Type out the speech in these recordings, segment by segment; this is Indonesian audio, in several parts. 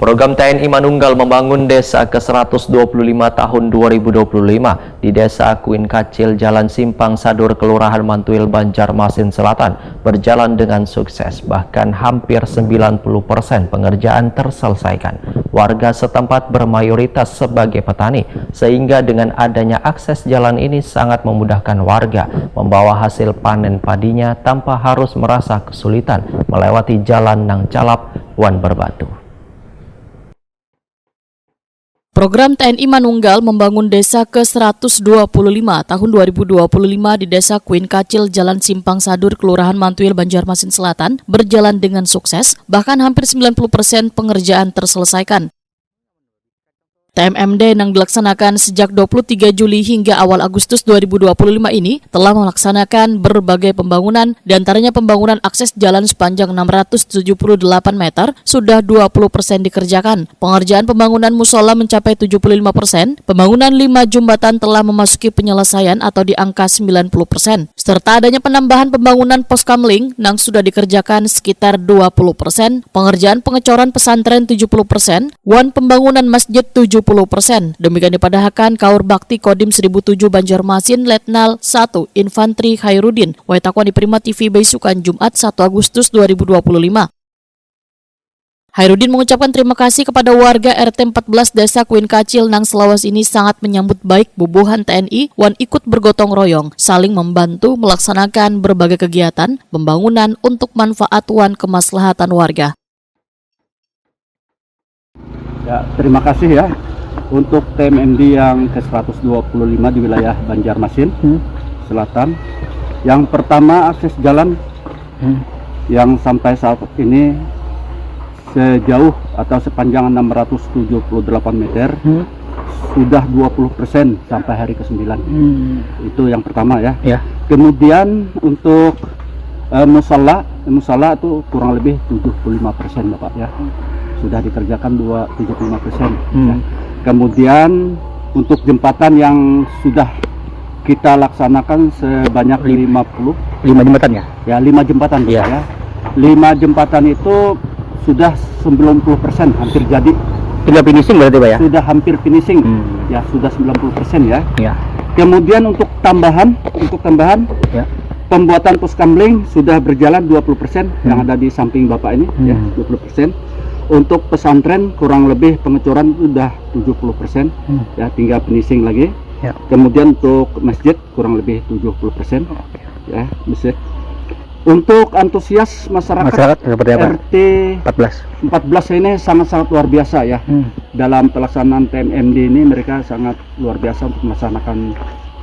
Program TNI Manunggal membangun desa ke-125 tahun 2025 di Desa Kuin Kacil, Jalan Simpang Sadur, Kelurahan Mantuil, Banjarmasin Selatan berjalan dengan sukses. Bahkan hampir 90% pengerjaan terselesaikan. Warga setempat bermayoritas sebagai petani, sehingga dengan adanya akses jalan ini sangat memudahkan warga membawa hasil panen padinya tanpa harus merasa kesulitan melewati jalan Nang Calap, Wan Berbatu. Program TNI Manunggal membangun desa ke-125 tahun 2025 di Desa Kuin Kacil, Jalan Simpang Sadur, Kelurahan Mantuil, Banjarmasin Selatan berjalan dengan sukses, bahkan hampir 90% pengerjaan terselesaikan. TMMD yang dilaksanakan sejak 23 Juli hingga awal Agustus 2025 ini telah melaksanakan berbagai pembangunan, diantaranya pembangunan akses jalan sepanjang 678 meter sudah 20% dikerjakan. Pengerjaan pembangunan musola mencapai 75%, pembangunan 5 jembatan telah memasuki penyelesaian atau di angka 90%, serta adanya penambahan pembangunan pos kamling yang sudah dikerjakan sekitar 20%, pengerjaan pengecoran pesantren 70%, wan pembangunan masjid 70%. Demikian dipadahkan Kaur Bakti Kodim 1007 Banjarmasin Letnal 1 Infantri Khairuddin Waitakwan di Prima TV Besukan Jumat 1 Agustus 2025. Khairuddin mengucapkan terima kasih kepada warga RT 14 Desa Kuin Kacil nang Selawas ini sangat menyambut baik bubuhan TNI wan ikut bergotong royong, saling membantu melaksanakan berbagai kegiatan pembangunan untuk manfaat wan kemaslahatan warga. Ya, terima kasih ya untuk TMMD yang ke-125 di wilayah Banjarmasin Selatan. Yang pertama, akses jalan yang sampai saat ini sejauh atau sepanjang 678 meter sudah 20% sampai hari ke-9. Itu yang pertama ya. Kemudian untuk musola itu kurang lebih 75% Bapak ya. Sudah dikerjakan 75%. Ya. Kemudian untuk jembatan yang sudah kita laksanakan sebanyak 5 jembatan ya? Ya, 5 jembatan ya. 5 jembatan itu sudah 90% hampir jadi. Sudah finishing berarti Pak ya? Sudah hampir finishing. Ya, sudah 90% ya. Kemudian untuk tambahan ya. Pembuatan pos kamling sudah berjalan 20% yang ada di samping Bapak ini ya, 20%. Untuk pesantren kurang lebih pengecoran sudah 70%, ya tinggal finishing lagi. Kemudian untuk masjid kurang lebih 70%, ya masjid. Untuk antusias masyarakat RT 14 ini sangat luar biasa ya. Dalam pelaksanaan TMMD ini mereka sangat luar biasa untuk melaksanakan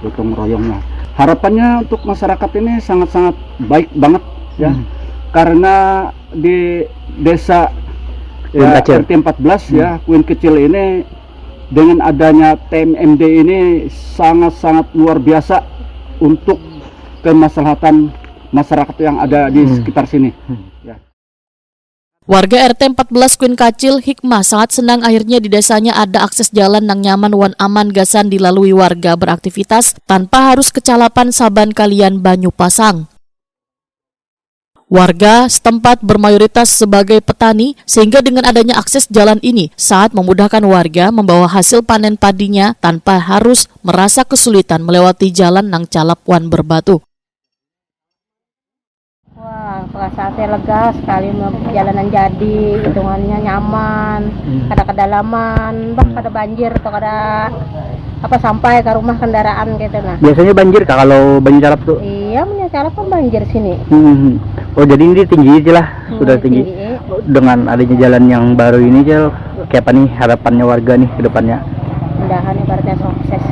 gotong royongnya. Harapannya untuk masyarakat ini sangat baik banget ya, karena di desa ya, RT 14 ya, Kuin Kecil ini dengan adanya TMMD ini sangat luar biasa untuk kemaslahatan masyarakat yang ada di sekitar sini. Warga RT 14 Kuin Kacil Hikmah sangat senang akhirnya di desanya ada akses jalan nang nyaman wan aman gasan dilalui warga beraktivitas tanpa harus kecalapan saban kalian banyu pasang. Warga setempat bermayoritas sebagai petani, sehingga dengan adanya akses jalan ini sangat memudahkan warga membawa hasil panen padinya tanpa harus merasa kesulitan melewati jalan Nang Calap, Wan Berbatu. Wah, perasaan lega sekali, jalanan jadi, hitungannya nyaman, kada kedalaman, kada banjir atau kada sampai ke rumah kendaraan gitu nah. Biasanya banjir Kak kalau Banyu Calap tuh? Iya, Banyu Calap kan banjir sini. Oh, jadi ini tinggi aja lah, sudah tinggi. Dengan adanya jalan yang baru ini Cel, kayak apa nih harapannya warga nih ke depannya? Mudahan ibaratnya sukses.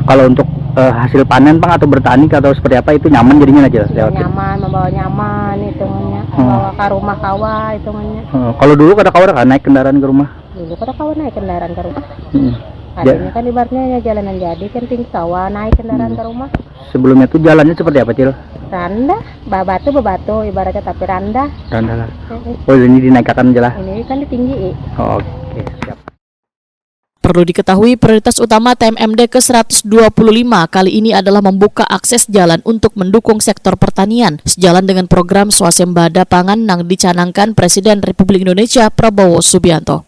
Kalau untuk hasil panen Bang atau bertani atau seperti apa itu nyaman jadinya aja lewat? Nyaman, membawa nyaman hitungannya, membawa ke rumah kawa hitungannya. Kalau dulu kada kawa kan naik kendaraan ke rumah? Dulu kada kawa naik kendaraan ke rumah. Ini kan ibaratnya jalanan jadi kan tinggi kawa naik kendaraan ke rumah. Sebelumnya tuh jalannya seperti apa Cil? Rendah, bebatu ibaratnya tapi rendah. Rendah lah. Oh, ini dinaikkan jelas. Ini kan ditinggi. Oke, siap. Perlu diketahui prioritas utama TMMD ke-125 kali ini adalah membuka akses jalan untuk mendukung sektor pertanian sejalan dengan program swasembada pangan yang dicanangkan Presiden Republik Indonesia Prabowo Subianto.